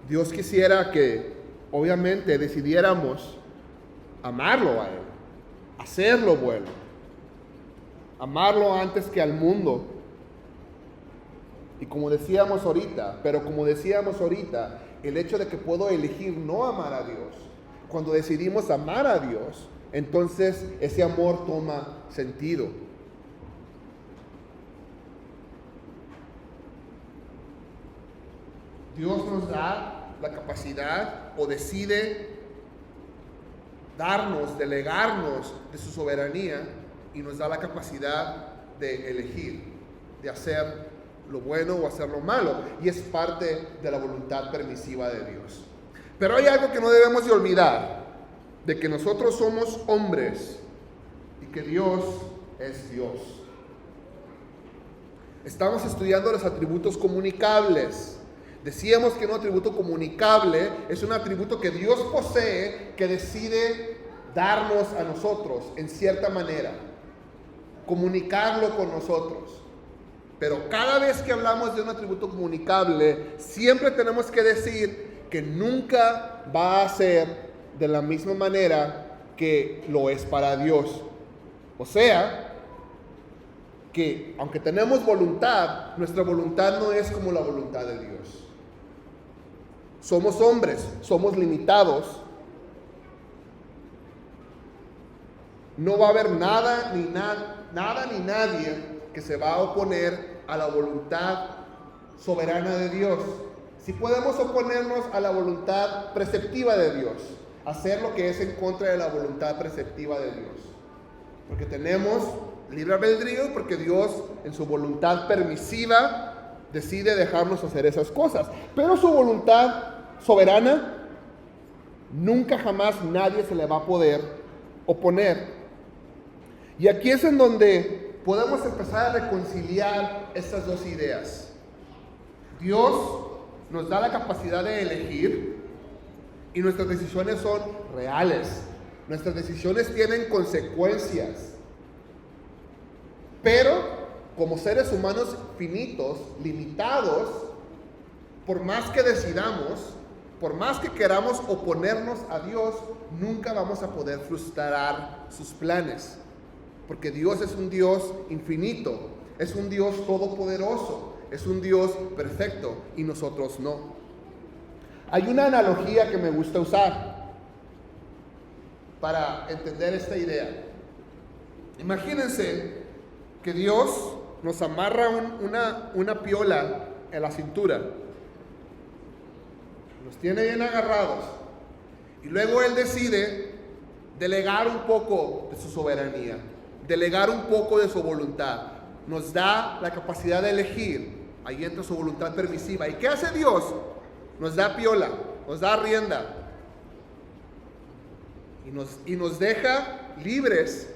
Dios quisiera que obviamente decidiéramos amarlo a Él, hacer lo bueno, amarlo antes que al mundo. Y como decíamos ahorita, el hecho de que puedo elegir no amar a Dios, cuando decidimos amar a Dios, entonces ese amor toma sentido. Dios nos da la capacidad o decide darnos, delegarnos de su soberanía, y nos da la capacidad de elegir, de hacer lo bueno o hacer lo malo, y es parte de la voluntad permisiva de Dios. Pero hay algo que no debemos de olvidar, de que nosotros somos hombres y que Dios es Dios. Estamos estudiando los atributos comunicables. Decíamos que un atributo comunicable es un atributo que Dios posee, que decide darnos a nosotros en cierta manera, comunicarlo con nosotros. Pero cada vez que hablamos de un atributo comunicable, siempre tenemos que decir que nunca va a ser de la misma manera que lo es para Dios. O sea, que aunque tenemos voluntad, nuestra voluntad no es como la voluntad de Dios. Somos hombres, somos limitados. No va a haber nada ni nadie que se va a oponer a la voluntad soberana de Dios. Si podemos oponernos a la voluntad preceptiva de Dios, hacer lo que es en contra de la voluntad preceptiva de Dios, porque tenemos libre albedrío, porque Dios en su voluntad permisiva decide dejarnos hacer esas cosas, pero su voluntad soberana nunca jamás nadie se le va a poder oponer. Y aquí es en donde podemos empezar a reconciliar estas dos ideas. Dios nos da la capacidad de elegir y nuestras decisiones son reales. Nuestras decisiones tienen consecuencias. Pero como seres humanos finitos, limitados, por más que decidamos, por más que queramos oponernos a Dios, nunca vamos a poder frustrar sus planes. Porque Dios es un Dios infinito, es un Dios todopoderoso, es un Dios perfecto, y nosotros no. Hay una analogía que me gusta usar para entender esta idea. Imagínense que Dios nos amarra una piola en la cintura, nos tiene bien agarrados, y luego Él decide delegar un poco de su soberanía, delegar un poco de su voluntad. Nos da la capacidad de elegir. Ahí entra su voluntad permisiva. ¿Y qué hace Dios? Nos da piola, nos da rienda. y nos deja libres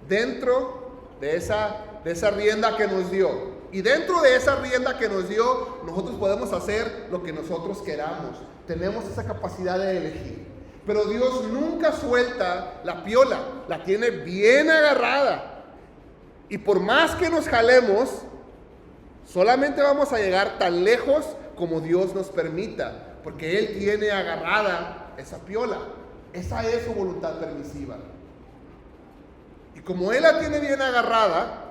dentro de esa rienda que nos dio. Y dentro de esa rienda que nos dio, nosotros podemos hacer lo que nosotros queramos. Tenemos esa capacidad de elegir. Pero Dios nunca suelta la piola, la tiene bien agarrada. Y por más que nos jalemos, solamente vamos a llegar tan lejos como Dios nos permita, porque Él tiene agarrada esa piola. Esa es su voluntad permisiva. Y como Él la tiene bien agarrada,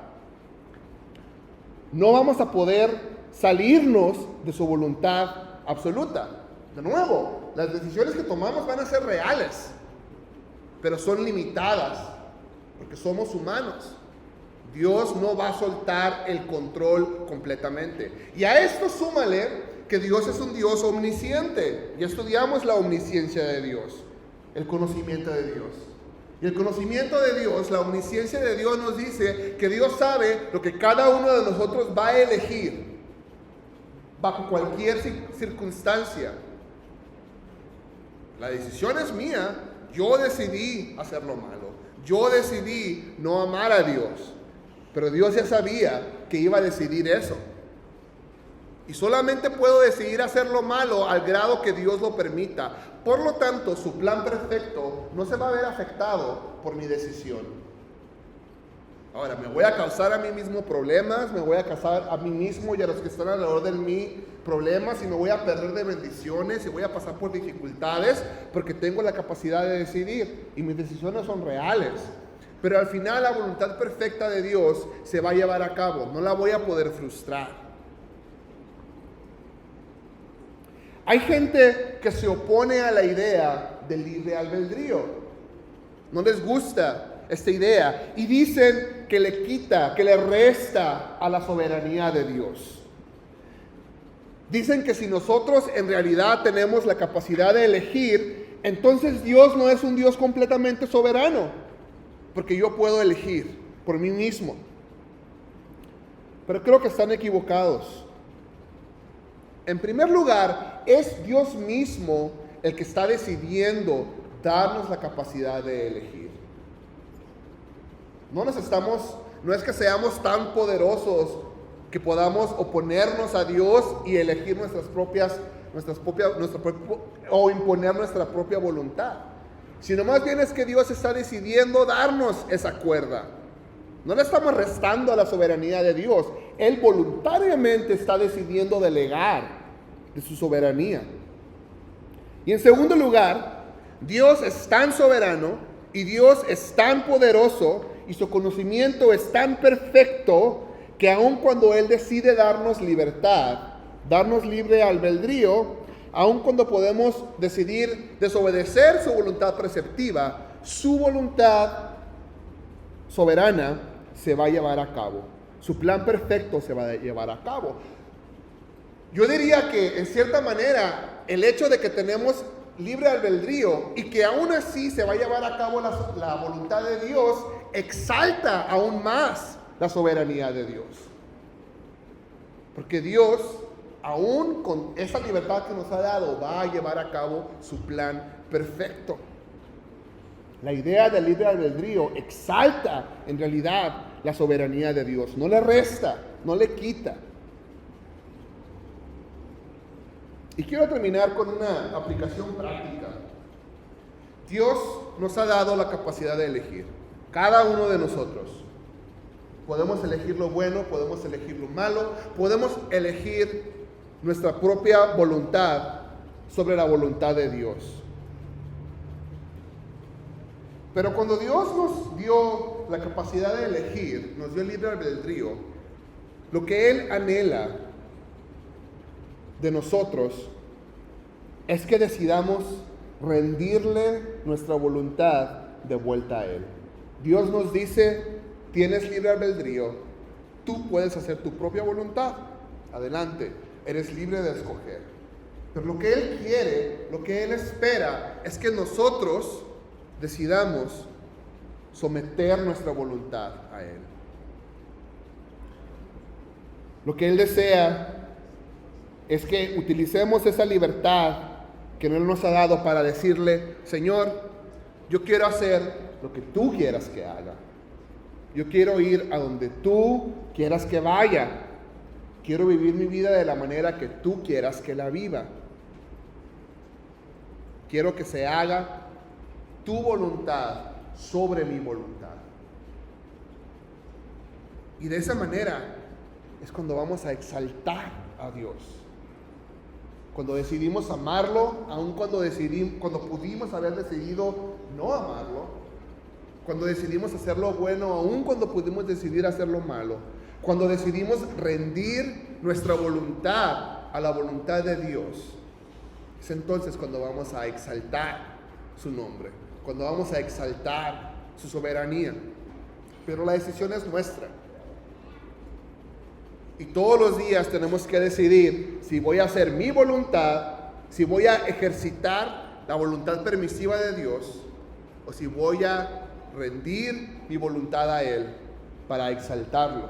no vamos a poder salirnos de su voluntad absoluta. De nuevo, las decisiones que tomamos van a ser reales, pero son limitadas, porque somos humanos. Dios no va a soltar el control completamente. Y a esto súmale que Dios es un Dios omnisciente. Ya estudiamos la omnisciencia de Dios, el conocimiento de Dios. Y el conocimiento de Dios, la omnisciencia de Dios nos dice que Dios sabe lo que cada uno de nosotros va a elegir bajo cualquier circunstancia. La decisión es mía. Yo decidí hacer lo malo. Yo decidí no amar a Dios. Pero Dios ya sabía que iba a decidir eso. Y solamente puedo decidir hacer lo malo al grado que Dios lo permita. Por lo tanto, su plan perfecto no se va a ver afectado por mi decisión. Ahora, me voy a causar a mí mismo problemas, me voy a causar a mí mismo y a los que están alrededor de mí problemas, y me voy a perder de bendiciones y voy a pasar por dificultades porque tengo la capacidad de decidir y mis decisiones son reales. Pero al final la voluntad perfecta de Dios se va a llevar a cabo, no la voy a poder frustrar. Hay gente que se opone a la idea del libre albedrío. No les gusta esta idea y dicen que le quita, que le resta a la soberanía de Dios. Dicen que si nosotros en realidad tenemos la capacidad de elegir, entonces Dios no es un Dios completamente soberano, porque yo puedo elegir por mí mismo. Pero creo que están equivocados. En primer lugar, es Dios mismo el que está decidiendo darnos la capacidad de elegir. No es que seamos tan poderosos que podamos oponernos a Dios y elegir o imponer nuestra propia voluntad, sino más bien es que Dios está decidiendo darnos esa cuerda. No le estamos restando a la soberanía de Dios. Él voluntariamente está decidiendo delegar de su soberanía. Y en segundo lugar, Dios es tan soberano y Dios es tan poderoso y su conocimiento es tan perfecto que aun cuando Él decide darnos libertad, darnos libre albedrío, aun cuando podemos decidir desobedecer su voluntad preceptiva, su voluntad soberana se va a llevar a cabo. Su plan perfecto se va a llevar a cabo. Yo diría que en cierta manera el hecho de que tenemos libre albedrío y que aún así se va a llevar a cabo la voluntad de Dios exalta aún más la soberanía de Dios. Porque Dios, aún con esa libertad que nos ha dado, va a llevar a cabo su plan perfecto. La idea del libre albedrío exalta en realidad la soberanía de Dios. No le resta, no le quita. Y quiero terminar con una aplicación práctica. Dios nos ha dado la capacidad de elegir. Cada uno de nosotros. Podemos elegir lo bueno, podemos elegir lo malo, podemos elegir nuestra propia voluntad sobre la voluntad de Dios. Pero cuando Dios nos dio la capacidad de elegir, nos dio el libre albedrío, lo que Él anhela de nosotros es que decidamos rendirle nuestra voluntad de vuelta a Él. Dios nos dice: tienes libre albedrío, tú puedes hacer tu propia voluntad, adelante, eres libre de escoger. Pero lo que Él quiere, lo que Él espera, es que nosotros decidamos someter nuestra voluntad a Él. Lo que Él desea es que utilicemos esa libertad que Él nos ha dado para decirle: Señor, Yo quiero hacer lo que tú quieras que haga. Yo quiero ir a donde tú quieras que vaya. Quiero vivir mi vida de la manera que tú quieras que la viva. Quiero que se haga tu voluntad sobre mi voluntad. Y de esa manera es cuando vamos a exaltar a Dios. Cuando decidimos amarlo, aun cuando pudimos haber decidido no amarlo. Cuando decidimos hacer lo bueno, aun cuando pudimos decidir hacer lo malo. Cuando decidimos rendir nuestra voluntad a la voluntad de Dios. Es entonces cuando vamos a exaltar su nombre. Cuando vamos a exaltar su soberanía. Pero la decisión es nuestra. Y todos los días tenemos que decidir si voy a hacer mi voluntad, si voy a ejercitar la voluntad permisiva de Dios, o si voy a rendir mi voluntad a Él para exaltarlo.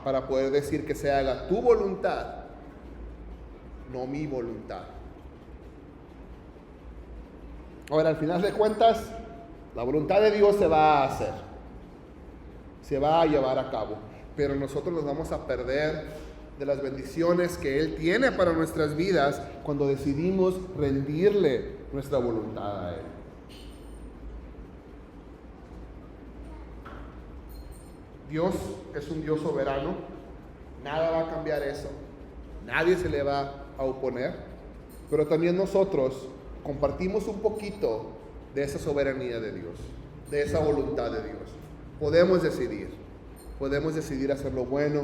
Para poder decir que se haga tu voluntad, no mi voluntad. Ahora, al final de cuentas, la voluntad de Dios se va a hacer. Se va a llevar a cabo, pero nosotros nos vamos a perder de las bendiciones que Él tiene para nuestras vidas cuando decidimos rendirle nuestra voluntad a Él. Dios es un Dios soberano, nada va a cambiar eso, nadie se le va a oponer, pero también nosotros compartimos un poquito de esa soberanía de Dios, de esa voluntad de Dios. Podemos decidir hacer lo bueno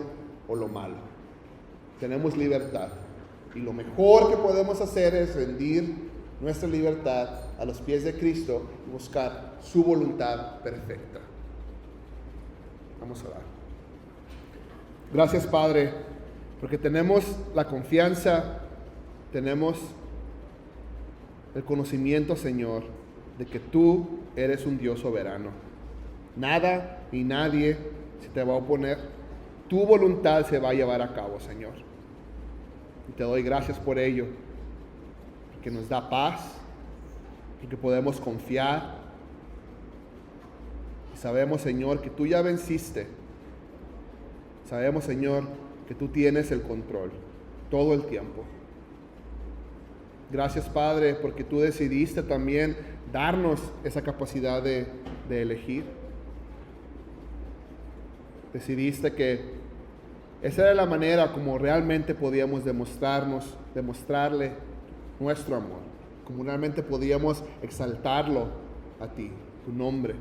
o lo malo. Tenemos libertad. Y lo mejor que podemos hacer es rendir nuestra libertad a los pies de Cristo y buscar su voluntad perfecta. Vamos a orar. Gracias, Padre, porque tenemos la confianza, tenemos el conocimiento, Señor, de que tú eres un Dios soberano. Nada ni nadie se te va a oponer. Tu voluntad se va a llevar a cabo, Señor. Y te doy gracias por ello, porque nos da paz, porque podemos confiar. Y sabemos, Señor, que tú ya venciste. Sabemos, Señor, que tú tienes el control todo el tiempo. Gracias, Padre, porque tú decidiste también darnos esa capacidad de elegir. Decidiste que esa era la manera como realmente podíamos demostrarle nuestro amor, como realmente podíamos exaltarlo a ti, tu nombre.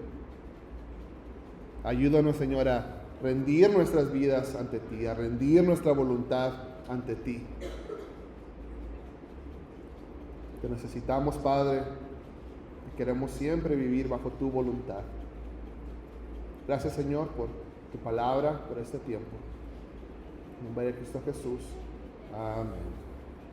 Ayúdanos, Señor, a rendir nuestras vidas ante ti, a rendir nuestra voluntad ante ti. Te necesitamos, Padre, y queremos siempre vivir bajo tu voluntad. Gracias, Señor, por tu palabra, por este tiempo. En nombre de Cristo Jesús. Amén.